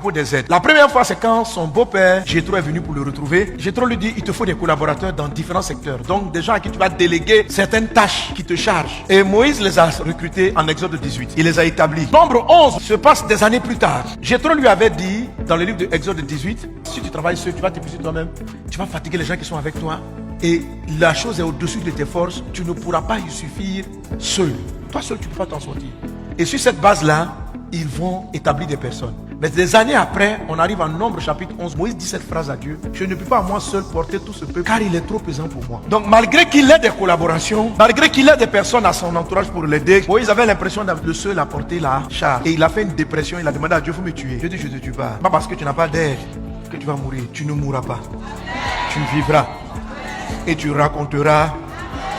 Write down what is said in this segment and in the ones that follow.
Pour des aides. La première fois, c'est quand son beau-père, Jétro, est venu pour le retrouver. Jétro lui dit, il te faut des collaborateurs dans différents secteurs. Donc, des gens à qui tu vas déléguer certaines tâches qui te chargent. Et Moïse les a recrutés en Exode 18. Il les a établis. Nombre 11 se passe des années plus tard. Jétro lui avait dit, dans le livre de Exode 18, si tu travailles seul, tu vas t'épuiser toi-même. Tu vas fatiguer les gens qui sont avec toi. Et la chose est au-dessus de tes forces. Tu ne pourras pas y suffire seul. Toi seul, tu ne peux pas t'en sortir. Et sur cette base-là, ils vont établir des personnes. Mais des années après, on arrive en Nombre chapitre 11. Moïse dit cette phrase à Dieu. Je ne peux pas moi seul porter tout ce peuple car il est trop pesant pour moi. Donc malgré qu'il ait des collaborations, malgré qu'il ait des personnes à son entourage pour l'aider, Moïse avait l'impression de seul à porter la charge. Et il a fait une dépression. Il a demandé à Dieu, il faut me tuer. Dieu dit, je ne te tue pas. Pas parce que tu n'as pas d'aide que tu vas mourir. Tu ne mourras pas. Tu vivras. Et tu raconteras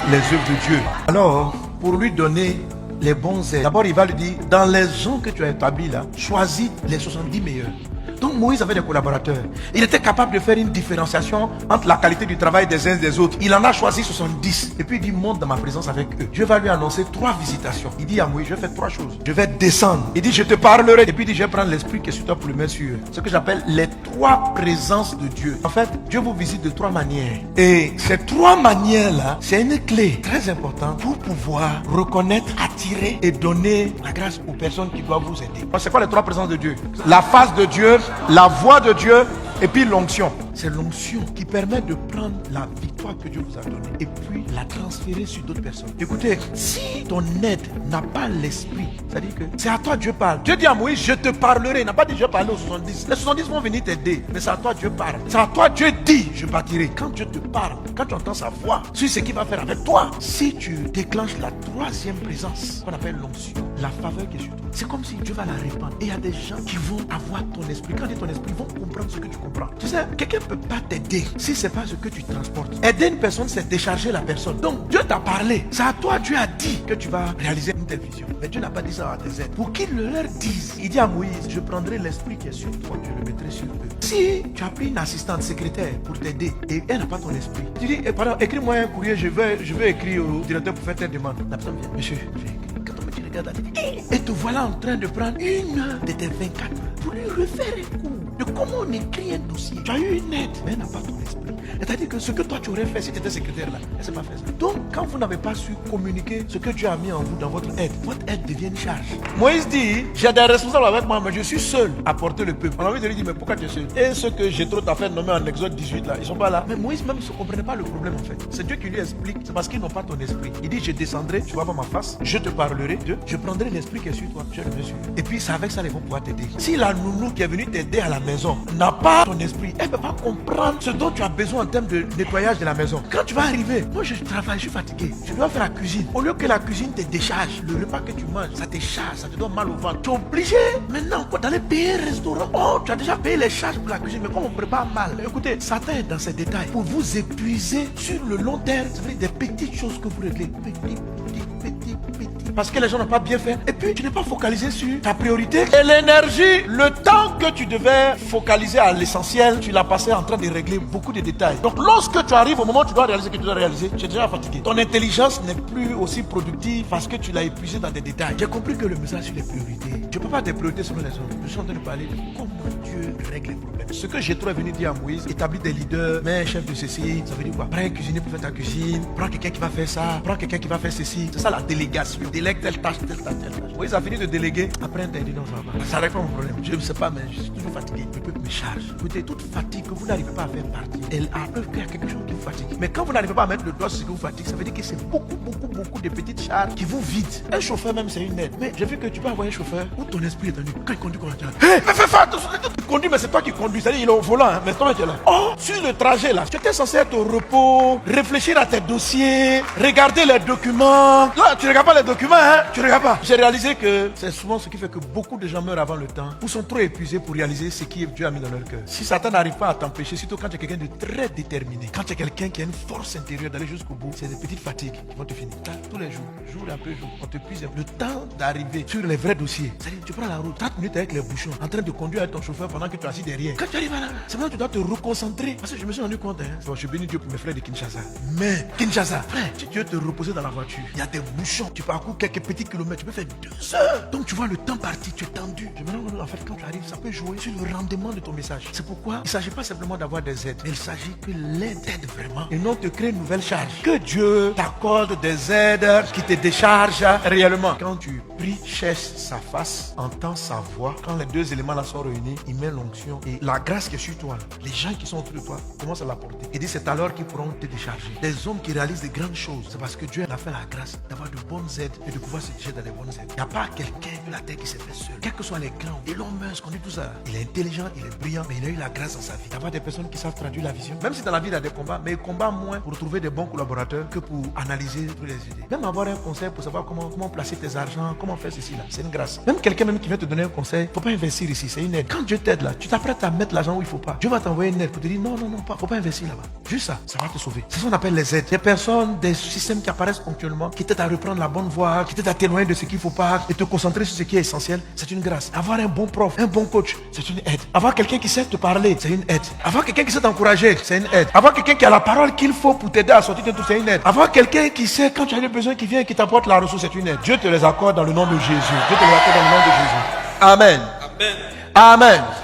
les œuvres de Dieu. Alors, pour lui donner les bons aides, d'abord il va lui dire, dans les gens que tu as établis là, choisis les 70 meilleurs. Donc Moïse avait des collaborateurs. Il était capable de faire une différenciation entre la qualité du travail des uns et des autres. Il en a choisi 70. Et puis il dit, monte dans ma présence avec eux. Dieu va lui annoncer 3 visitations. Il dit à Moïse, je vais faire 3 choses. Je vais descendre. Il dit, je te parlerai. Et puis il dit, je vais prendre l'esprit qui est sur toi pour le mettre sur eux. Ce que j'appelle les 3 présences de Dieu. En fait, Dieu vous visite de 3 manières. Et ces 3 manières-là, c'est une clé très importante pour pouvoir reconnaître, attirer et donner la grâce aux personnes qui doivent vous aider. C'est quoi les 3 présences de Dieu? La face de Dieu, la voix de Dieu et puis l'onction. C'est l'onction qui permet de prendre la victoire que Dieu vous a donnée et puis la transférer sur d'autres personnes. Écoutez, si ton aide n'a pas l'esprit, c'est-à-dire que c'est à toi Dieu parle. Dieu dit à Moïse, je te parlerai. Il n'a pas dit je vais parler aux 70. Les 70 vont venir t'aider, mais c'est à toi Dieu parle. C'est à toi Dieu dit, je bâtirai. Quand Dieu te parle, quand tu entends sa voix, sur ce qu'il va faire avec toi, si tu déclenches la 3e présence, qu'on appelle l'onction, la faveur qui est sur toi, c'est comme si Dieu va la répandre. Et il y a des gens qui vont avoir ton esprit. Quand il dit ton esprit, ils vont comprendre ce que tu comprends. Tu sais, quelqu'un ne peut pas t'aider si ce n'est pas ce que tu transportes. Aider une personne, c'est décharger la personne. Donc, Dieu t'a parlé. C'est à toi, Dieu a dit que tu vas réaliser une telle vision. Mais Dieu n'a pas dit ça à tes aides. Pour qu'ils le leur disent, il dit à Moïse, je prendrai l'esprit qui est sur toi, je le mettrai sur eux. Si tu as pris une assistante secrétaire pour t'aider et elle n'a pas ton esprit, tu dis, pardon, écris-moi un courrier, je veux écrire au directeur pour faire telle demande. La personne vient, monsieur, je vais écrire. Et te voilà en train de prendre une de tes 24 heures pour lui refaire un cours de comment on écrit un dossier. Tu as eu une aide, mais elle n'a pas ton esprit. C'est-à-dire que ce que toi tu aurais fait si tu étais secrétaire là, elle ne s'est pas fait ça. Donc, quand vous n'avez pas su communiquer ce que Dieu a mis en vous dans votre aide devient une charge. Moïse dit, j'ai des responsables avec moi, mais je suis seul à porter le peuple. On a envie de lui dire, mais pourquoi tu es seul? Et ce que Jétro t'a fait nommer en Exode 18 là, ils sont pas là. Mais Moïse même ne comprenait pas le problème en fait. C'est Dieu qui lui explique, c'est parce qu'ils n'ont pas ton esprit. Il dit, je descendrai, tu vas voir ma face, je te parlerai, Dieu, je prendrai l'esprit qui est sur toi, je le mets sur eux. Et puis c'est avec ça qu'ils vont pouvoir t'aider. Si la nounou qui est venue t'aider à la maison n'a pas ton esprit, elle ne peut pas comprendre ce dont tu as besoin en termes de nettoyage de la maison. Quand tu vas arriver, moi je travaille, je suis fatigué, je dois faire la cuisine. Au lieu que la cuisine te décharge, le repas que tu manges, ça te charge, ça te donne mal au ventre. Tu es obligé maintenant d'aller payer un restaurant. Oh, tu as déjà payé les charges pour la cuisine, mais comme on prépare mal. Écoutez, Satan est dans ces détails pour vous épuiser sur le long terme. Ça veut dire des petites choses que vous réglez. Petit. Parce que les gens n'ont pas bien fait. Et puis, tu n'es pas focalisé sur ta priorité. Et l'énergie, le temps que tu devais focaliser à l'essentiel, tu l'as passé en train de régler beaucoup de détails. Donc, lorsque tu arrives au moment où tu dois réaliser ce que tu dois réaliser, tu es déjà fatigué. Ton intelligence n'est plus aussi productive parce que tu l'as épuisé dans des détails. J'ai compris que le message sur les priorités, tu ne peux pas te priorités selon les autres. Je suis en train de parler de comment Dieu règle les problèmes. Ce que Jétro est venu dire à Moïse, établis des leaders, mets un chef de ceci, ça veut dire quoi? Prends un cuisinier pour faire ta cuisine, prends quelqu'un qui va faire ça, prends quelqu'un qui va faire ceci. C'est ça la délégation. Délègue telle tâche, telle tâche, telle tâche. Moïse a fini de déléguer, après il dit non, ça va pas. Ça règle pas mon problème. Je ne sais pas, mais je suis toujours fatigué. Le peuple me charge. Écoutez, toute fatigue que vous n'arrivez pas à faire partie, elle a preuve qu'il y a quelque chose qui vous fatigue. Mais quand vous n'arrivez pas à mettre le doigt sur ce qui vous fatigue, ça veut dire que c'est beaucoup de petites charges qui vous vident. Un chauffeur même, c'est une aide. Mais j'ai vu que tu peux avoir un chauffeur où ton esprit est tenu. Quand il conduit, mais fais attention. Conduit, mais c'est toi qui conduis. C'est-à-dire, il est au volant, hein, mais toi, tu es là. Oh, sur le trajet là, tu étais censé être au repos, réfléchir à tes dossiers, regarder les documents. Là, tu regardes pas les documents, hein. Tu regardes pas. J'ai réalisé que c'est souvent ce qui fait que beaucoup de gens meurent avant le temps ou sont trop épuisés pour réaliser ce que Dieu a mis dans leur cœur. Si Satan n'arrive pas à t'empêcher, surtout quand tu es quelqu'un de très déterminé, quand tu es quelqu'un qui a une force intérieure d'aller jusqu'au bout, c'est des petites fatigues qui vont te finir. Là, tous les jours, jour après jour, on te puise le temps d'arriver sur les vrais dossiers. C'est-à-dire, tu prends la route, 30 minutes avec les bouchons, en train de conduire avec ton chauffeur pendant que tu es assis derrière. Quand tu arrives là, c'est maintenant que tu dois te reconcentrer. Parce que je me suis rendu compte, hein. Bon, je suis béni Dieu pour mes frères de Kinshasa. Mais, Kinshasa, frère, si tu veux te reposer dans la voiture, il y a des bouchons, tu parcours quelques petits kilomètres, tu peux faire 2 heures. Donc tu vois le temps parti, tu es tendu. Je me rends compte, en fait, quand tu arrives, ça peut jouer sur le rendement de ton message. C'est pourquoi il ne s'agit pas simplement d'avoir des aides, mais il s'agit que l'aide t'aide vraiment et non te crée une nouvelle charge. Que Dieu t'accorde des aides qui te déchargent réellement. Quand tu pries, cherche sa face, entends sa voix. Quand les deux éléments là sont réunis, il met l'onction et la grâce qui est sur toi, les gens qui sont autour de toi commencent à la porter. Et dit c'est alors qu'ils pourront te décharger. Des hommes qui réalisent de grandes choses, c'est parce que Dieu a fait la grâce d'avoir de bonnes aides et de pouvoir se diriger dans les bonnes aides. Il n'y a pas quelqu'un de la terre qui s'est fait seul. Quels que soient les grands, Elon Musk, on dit tout ça. Il est intelligent, il est brillant, mais il a eu la grâce dans sa vie. D'avoir des personnes qui savent traduire la vision. Même si dans la vie il y a des combats, mais il combat moins pour trouver des bons collaborateurs que pour analyser toutes les idées. Même avoir un conseil pour savoir comment placer tes argents, comment faire ceci là, c'est une grâce. Même quelqu'un même qui vient te donner un conseil, faut pas investir ici, c'est une aide. Quand Dieu t'aide là, tu t'apprêtes à mettre l'argent où il faut pas. Dieu va t'envoyer une aide pour te dire non, faut pas investir là-bas. Juste ça va te sauver. C'est ce qu'on appelle les aides. Des personnes, des systèmes qui apparaissent ponctuellement, qui t'aident à reprendre la bonne voie, qui t'aident à t'éloigner de ce qu'il faut pas et te concentrer sur ce qui est essentiel, c'est une grâce. Avoir un bon prof, un bon coach, c'est une aide. Avoir quelqu'un qui sait te parler, c'est une aide. Avoir quelqu'un qui sait t'encourager, c'est une aide. Avoir quelqu'un qui a la parole qu'il faut pour t'aider à sortir de tout, c'est une aide. Avoir quelqu'un qui sait quand tu as des besoins, qui vient et qui t'apporte la ressource, c'est une aide. Dieu te les accorde dans le nom de Jésus. Dieu te les accorde dans le nom de Jésus. Amen. Amen. Amen.